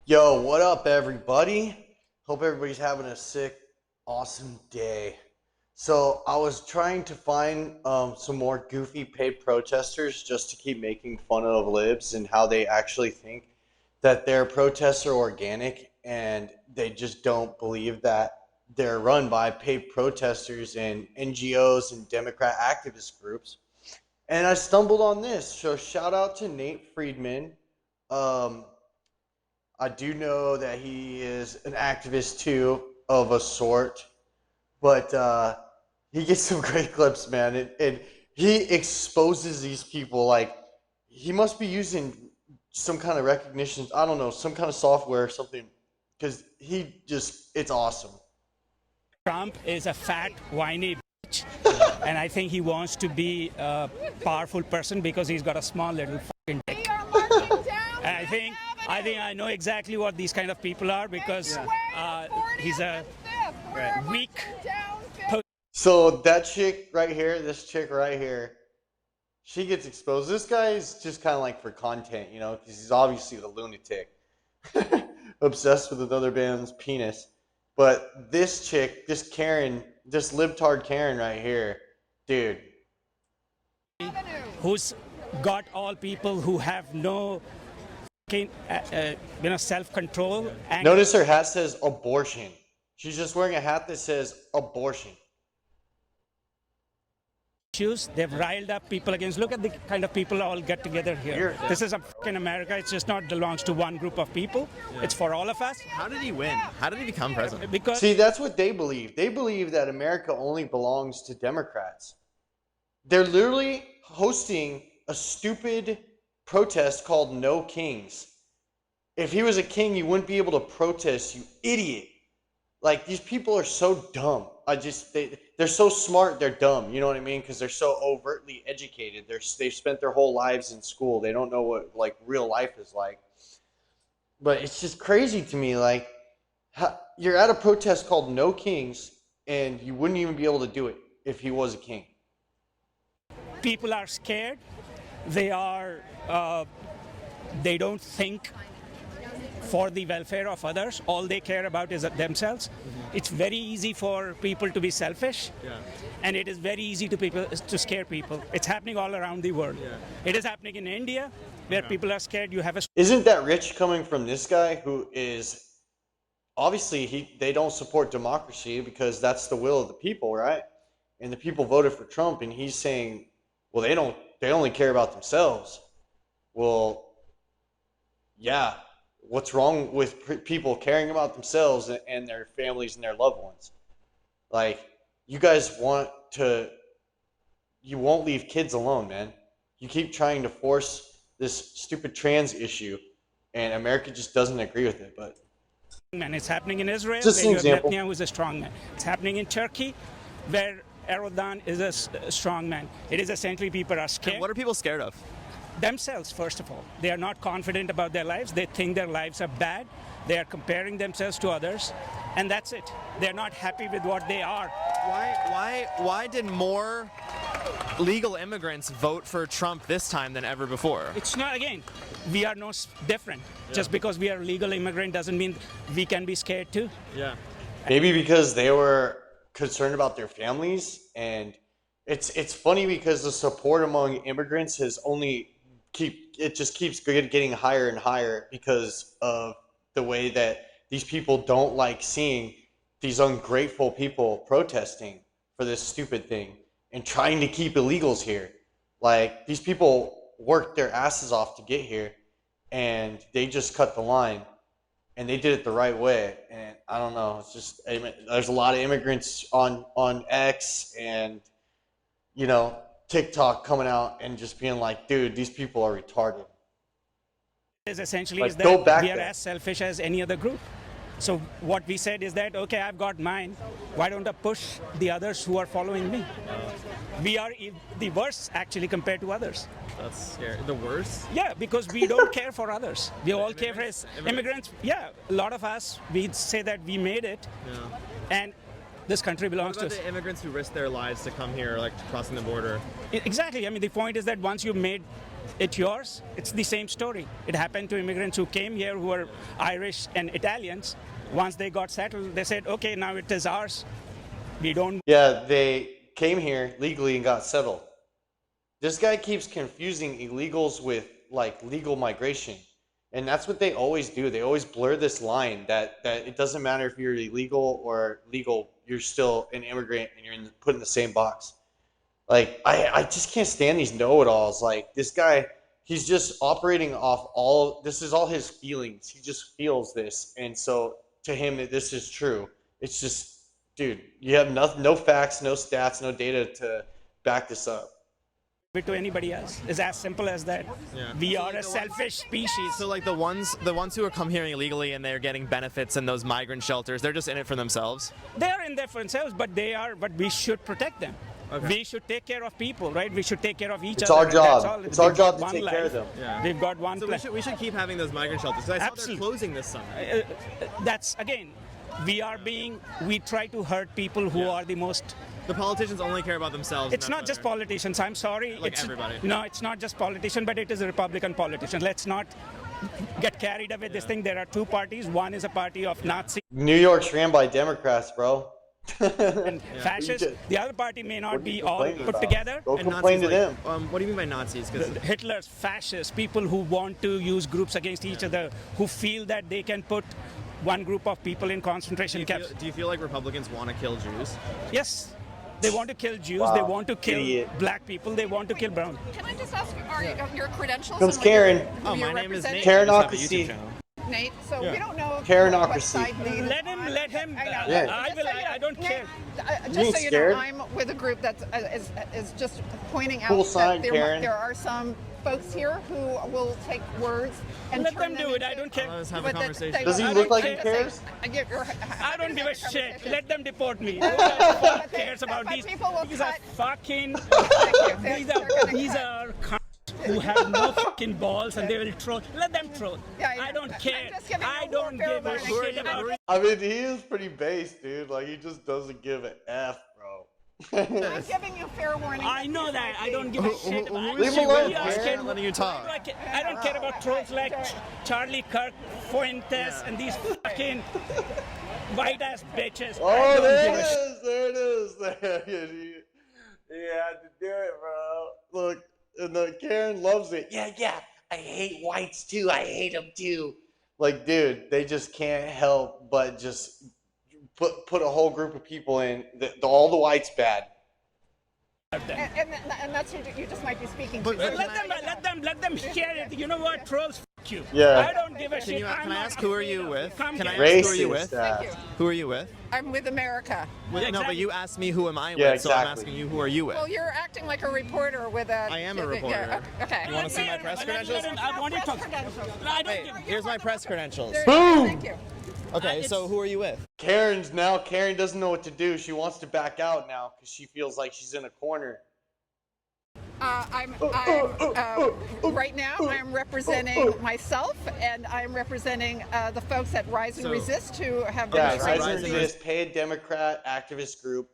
Yo, what up, everybody? Hope everybody's having a sick, awesome day. So, I was trying to find some more goofy paid protesters just to keep making fun of libs and how they actually think that their protests are organic and they just don't believe that they're run by paid protesters and NGOs and Democrat activist groups. And I stumbled on this. So, shout out to Nate Friedman. Um, I do know that he is an activist too, of a sort, but he gets some great clips, man, and he exposes these people like he must be using some kind of recognition. I don't know, some kind of software or something, because it's awesome. Trump is a fat, whiny bitch, and I think he wants to be a powerful person because he's got a small little fucking dick. And I think I know exactly what these kind of people are because he's a weak. So that chick right here, this chick right here, she gets exposed. This guy is just kind of like for content, because he's obviously the lunatic, obsessed with another man's penis. But this chick, this Karen, this libtard Karen right here, dude, Who's got all people who have no self-control. Notice her hat says abortion. She's just wearing a hat that says abortion. Issues. They've riled up people against. Look at the kind of people all get together here. This is a fucking America. It's just not belongs to one group of people. Yeah. It's for all of us. How did he win? How did he become president? Because see, that's what they believe. They believe that America only belongs to Democrats. They're literally hosting a stupid protest called No Kings. If he was a king, you wouldn't be able to protest, you idiot. Like, these people are so dumb. They're so smart, they're dumb. You know what I mean? Because they're so overtly educated. They've spent their whole lives in school. They don't know what like real life is like. But it's just crazy to me. Like, you're at a protest called No Kings, and you wouldn't even be able to do it if he was a king. People are scared. They are. They don't think for the welfare of others. All they care about is themselves. Mm-hmm. It's very easy for people to be selfish, and it is very easy to scare people. It's happening all around the world. Yeah. It is happening in India, where people are scared. Isn't that rich coming from this guy who is obviously they don't support democracy because that's the will of the people, right? And the people voted for Trump, and he's saying, well, they only care about themselves. Well, yeah. What's wrong with people caring about themselves and their families and their loved ones? Like, you won't leave kids alone, man. You keep trying to force this stupid trans issue, and America just doesn't agree with it. But man, it's happening in Israel, just where an example. Netanyahu is a strong man. It's happening in Turkey, where Erdogan is a strong man. It is essentially people are scared. And what are people scared of? Themselves, first of all. They are not confident about their lives. They think their lives are bad. They are comparing themselves to others, and that's it. They're not happy with what they are. Why did more legal immigrants vote for Trump this time than ever before? It's not, again, we are no different. Yeah. Just because we are a legal immigrant doesn't mean we can be scared too. Yeah. Maybe because they were concerned about their families, and it's funny because the support among immigrants has just keeps getting higher and higher because of the way that these people don't like seeing these ungrateful people protesting for this stupid thing and trying to keep illegals here. Like, these people worked their asses off to get here, and they just cut the line, and they did it the right way. And I don't know, it's just, there's a lot of immigrants on X and TikTok coming out and just being like, dude, these people are retarded. Is essentially like, is that we are as selfish as any other group. So what we said is that, okay, I've got mine. Why don't I push the others who are following me? We are the worst, actually, compared to others. That's scary. The worst? Yeah, because we don't care for others. We all care for immigrants. Yeah, a lot of us, we say that we made it. Yeah. And this country belongs to us. What about the immigrants who risk their lives to come here, like crossing the border? Exactly. I mean, the point is that once you've made it yours? It's the same story. It happened to immigrants who came here who were Irish and Italians. Once they got settled, they said, okay, now it is ours. We don't. Yeah, they came here legally and got settled. This guy keeps confusing illegals with like legal migration. And that's what they always do. They always blur this line that it doesn't matter if you're illegal or legal, you're still an immigrant and you're put in the same box. Like, I just can't stand these know-it-alls. Like, this guy, he's just operating off this is all his feelings. He just feels this. And so to him, this is true. It's just, dude, you have no facts, no stats, no data to back this up. To anybody else. It's as simple as that. Yeah. We are a selfish species. So like the ones who are come here illegally and they're getting benefits in those migrant shelters, they're just in it for themselves. They are in there for themselves, but we should protect them. Okay. We should take care of people, right? We should take care of each other. It's our job. That's all. It's our job to one take life. care of them. Yeah. We've got one. So we should keep having those migrant shelters. 'Cause I saw Absolutely. they're closing this summer. That's again, we try to hurt people who are the most. The politicians only care about themselves. It's not just politicians. I'm sorry. Like everybody. No, it's not just politicians, but it is a Republican politician. Let's not get carried away with this thing. There are two parties. One is a party of Nazi New York's ran by Democrats, bro. and fascists. The other party may not be all put together. Go And complain to Nazis, them. What do you mean by Nazis? 'Cause Hitler's fascists, people who want to use groups against each other, who feel that they can put one group of people in concentration camps. do you feel like Republicans want to kill Jews? Yes. They want to kill Jews. Wow. They want to kill Idiot. black people. They want to kill brown. Can I just ask your credentials? Comes and what Karen. who Oh, you're my name is Nate. representing? Karen I just have a Ocracy. YouTube channel. Nate, so we don't know Karenocracy. what side Nate is Let him. on. Let him. I know. Yeah. I will. I don't care. Just ain't so you scared? know, I'm with a group that is just pointing out Cool sign, that Karen. there are some folks here who will take words and Let turn them do it. I don't care. Let's have a but that conversation. they Does he won't- look like I'm he just saying, cares? I don't give a shit. conversation. Let them deport me. Who the fuck cares about But these? people will These are cut. fucking. Thank you. These are cunts who have no fucking balls and they will troll. Let them troll. Yeah, yeah. I don't I'm care. just giving I you don't warfare give a warning. shit about. I mean, he is pretty base, dude. Like, he just doesn't give an F, bro. I'm giving you fair warning. I know that. I don't give a shit about. Leave him alone, We are Karen. scared. Letting you talk. I don't care about trolls like Charlie Kirk, Fuentes, and these fucking white ass bitches. I Oh, don't there give a it shit. is. There it is. There it is. You had to do it, bro. Look, and the Karen loves it. Yeah. I hate whites too. I hate them too. Like, dude, they just can't help but just put a whole group of people in. All the whites bad. And that's who you just might be speaking But- to. Let them hear it. You know what, trolls? Fuck you. Yeah. I don't give a shit. Can I ask who are you with? Come Can I here. ask who are you Racist. with? Thank you. Who are you with? I'm with America. No, but exactly. you asked me who am I with, Yeah, so I'm exactly. asking you who are you with? Well, you're acting like a reporter with a. I am a reporter. Yeah, okay. You wanna see my press credentials? I want you to talk. I don't Hey, give. here's my press credentials. Boom! Thank you. Okay, so who are you with? Karen doesn't know what to do. She wants to back out now because she feels like she's in a corner. Right now I'm representing myself, and I'm representing the folks at Rise and So- Resist who have been Yeah, Okay, so Rise Rise and and Resist, paid Democrat activist group.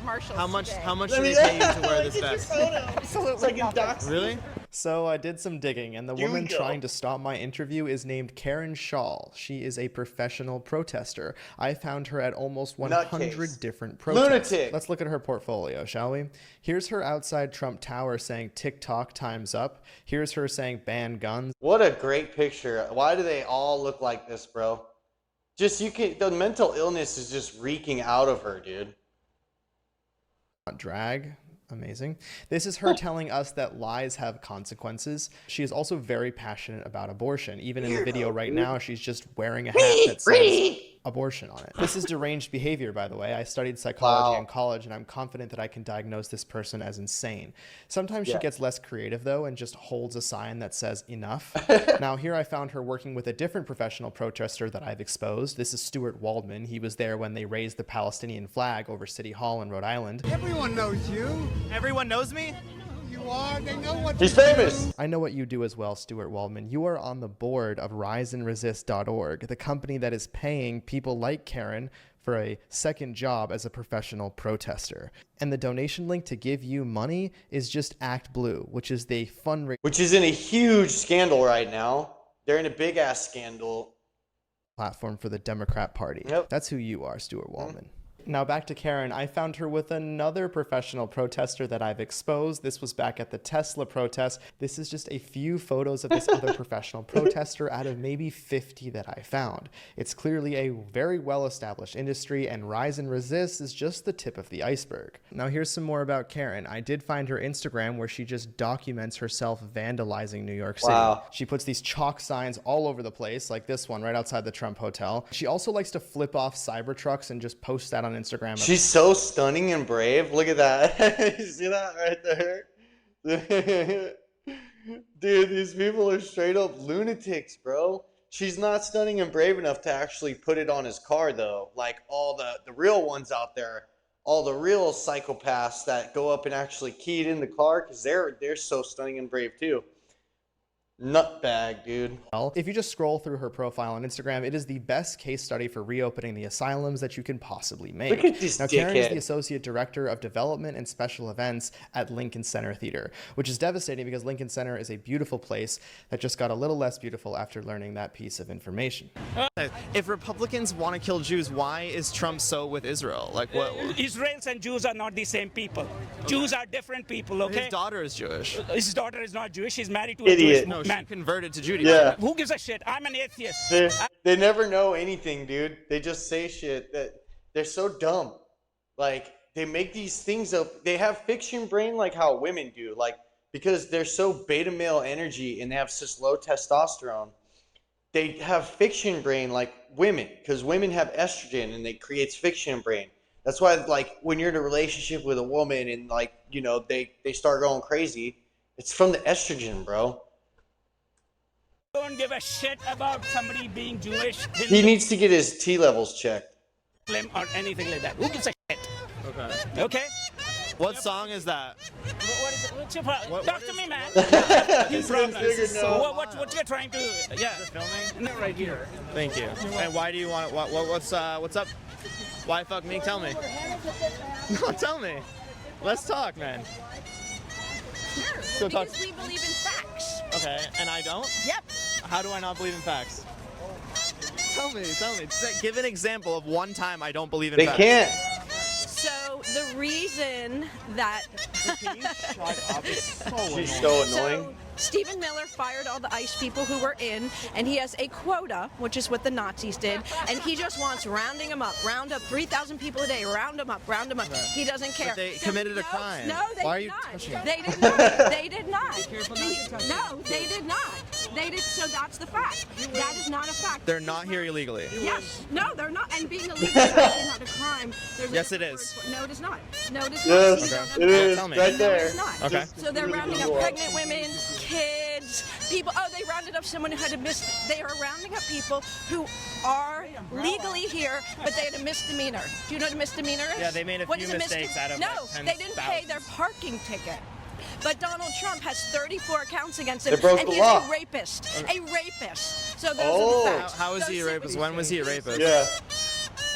marshals. How much today. should we pay you to wear this vest? Absolutely nothing. Really? So I did some digging, and the Here we woman go. trying to stop my interview is named Karen Shawl. She is a professional protester. I found her at almost 100 Nutcase. different protests. Lunatic. Let's look at her portfolio, shall we? Here's her outside Trump Tower saying TikTok time's up. Here's her saying ban guns. What a great picture. Why do they all look like this, bro? The mental illness is just reeking out of her, dude. Drag. Amazing. This is her telling us that lies have consequences. She is also very passionate about abortion. Even in the video right now, she's just wearing a hat that says abortion on it. This is deranged behavior, by the way. I studied psychology Wow. in college, and I'm confident that I can diagnose this person as insane. Sometimes she Yeah. gets less creative, though, and just holds a sign that says enough. Now, here I found her working with a different professional protester that I've exposed. This is Stuart Waldman. He was there when they raised the Palestinian flag over City Hall in Rhode Island. Everyone knows you. Everyone knows me? You He's famous. I know what you do as well, Stuart Waldman. You are on the board of riseandresist.org, the company that is paying people like Karen for a second job as a professional protester. And the donation link to give you money is just Act Blue, which is the fundraising Which is in a huge scandal right now. They're in a big ass scandal. platform for the Democrat Party. Yep. That's who you are, Stuart Waldman. Now back to Karen. I found her with another professional protester that I've exposed. This was back at the Tesla protest. This is just a few photos of this other professional protester out of maybe 50 that I found. It's clearly a very well-established industry, and Rise and Resist is just the tip of the iceberg. Now here's some more about Karen. I did find her Instagram where she just documents herself vandalizing New York City. Wow. She puts these chalk signs all over the place, like this one right outside the Trump Hotel. She also likes to flip off Cybertrucks and just post that on Instagram. She's so stunning and brave. Look at that. You see that right there? Dude, these people are straight up lunatics, bro. She's not stunning and brave enough to actually put it on his car, though. Like all the real ones out there, all the real psychopaths that go up and actually key it in the car, because they're so stunning and brave too. Nutbag, dude. Well, if you just scroll through her profile on Instagram, it is the best case study for reopening the asylums that you can possibly make. Look at this now, Karen is dickhead. the Associate Director of Development and Special Events at Lincoln Center Theater, which is devastating because Lincoln Center is a beautiful place that just got a little less beautiful after learning that piece of information. If Republicans want to kill Jews, why is Trump so with Israel? Like what? Israelis and Jews are not the same people. Jews are different people, okay? His daughter is Jewish. His daughter is not Jewish. She's married to a Idiot. Jewish No, man. she converted to Judaism. Yeah. Who gives a shit? I'm an atheist. They never know anything, dude. They just say shit that they're so dumb. Like, they make these things up. They have fiction brain like how women do. Like, because they're so beta male energy and they have such low testosterone, they have fiction brain like women, because women have estrogen and it creates fiction brain. That's why, like, when you're in a relationship with a woman and, like, you know, they start going crazy, it's from the estrogen, bro. Don't give a shit about somebody being Jewish, He needs to get his T levels checked. Muslim, or anything like that. Who gives a shit? Okay. Okay? What song is that? What is it? What's your problem? What Talk is- to me, man. This problem. nigga knows. What you're trying to? Yeah. Filming? No, right here. Thank you. And why do you want? What's up? Why fuck me? Tell me. No, tell me. Let's talk, man. Sure. Go talk. Because we believe in facts. Okay, and I don't. Yep. How do I not believe in facts? Tell me. Give an example of one time I don't believe in They facts. can't. So the reason that Can you shut up? It's so She's annoying. so annoying. So Stephen Miller fired all the ICE people who were in, and he has a quota, which is what the Nazis did, and he just wants rounding them up, round up 3,000 people a day, round them up. He doesn't care. But they committed a crime. No, they Why are did you not. touching it? They did not. They did not. No, they did not. They did. So that's the fact. That is not a fact. They're not here illegally. Yes. No, they're not. And being illegal is actually not a crime. There's a Yes, it different is. word for- No, it is not. No, it is Yes, not. it is. Tell me. Right No, there. it's not. Okay. So they're rounding up pregnant women, kids, people. Oh, they rounded up someone who had a They are rounding up people who are legally here, but they had a misdemeanor. Do you know what a misdemeanor is? Yeah, they made a What few is mistakes out of, No, like, they didn't pay their 10,000. parking ticket. But Donald Trump has 34 counts against him, They broke and the he law. is a rapist. A rapist. So those Oh. are the facts. How is he a Those rapist? When was he a rapist? Yeah.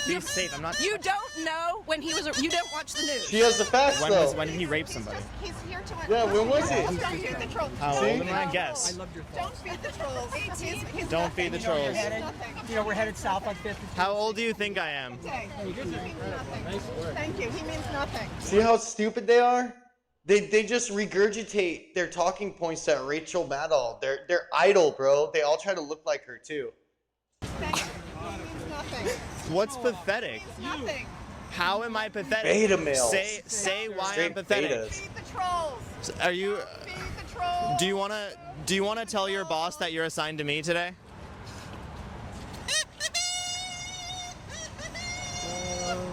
Be safe. I'm not. You don't know when he was. You don't watch the news. She has the facts, though. When did he rape somebody? He's here to Yeah, when was it? Don't feed the trolls. How See? old am I? Guess. Don't feed the trolls. He's Don't feed the trolls. You know, we're headed south on 5th. How old do you think I am? He means nothing. Thank you. He means nothing. See how stupid they are? They just regurgitate their talking points at Rachel Maddow. They're idle, bro. They all try to look like her too. Thank you. He means nothing. What's pathetic? Nothing. How am I pathetic? Beta males. Say why Straight I'm pathetic. betas. Feed the trolls. Are you? Feed the trolls. Do you wanna tell your boss that you're assigned to me today?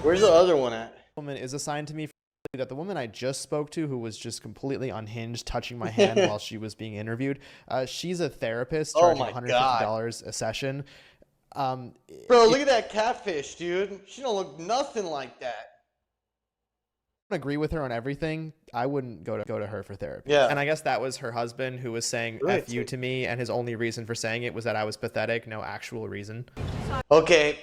Where's the other one at? Woman is assigned to me that the woman I just spoke to, who was just completely unhinged, touching my hand while she was being interviewed, she's a therapist Oh charging my God. $150 a session. Bro, look at that catfish, dude. She don't look nothing like that. agree with her on everything, I wouldn't go to her for therapy. Yeah. And I guess that was her husband who was saying Right. F you to me, and his only reason for saying it was that I was pathetic, no actual reason. Okay,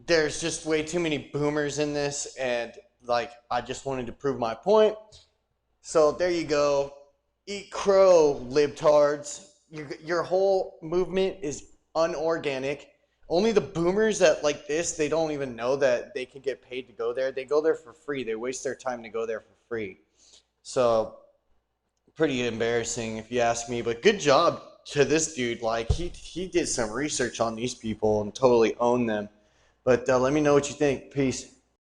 there's just way too many boomers in this, and like I just wanted to prove my point. So there you go. Eat crow, libtards. Your whole movement is unorganic. Only the boomers that like this, they don't even know that they can get paid to go there. They go there for free. They waste their time to go there for free. So pretty embarrassing if you ask me, but good job to this dude. Like he did some research on these people and totally owned them. But let me know what you think. Peace.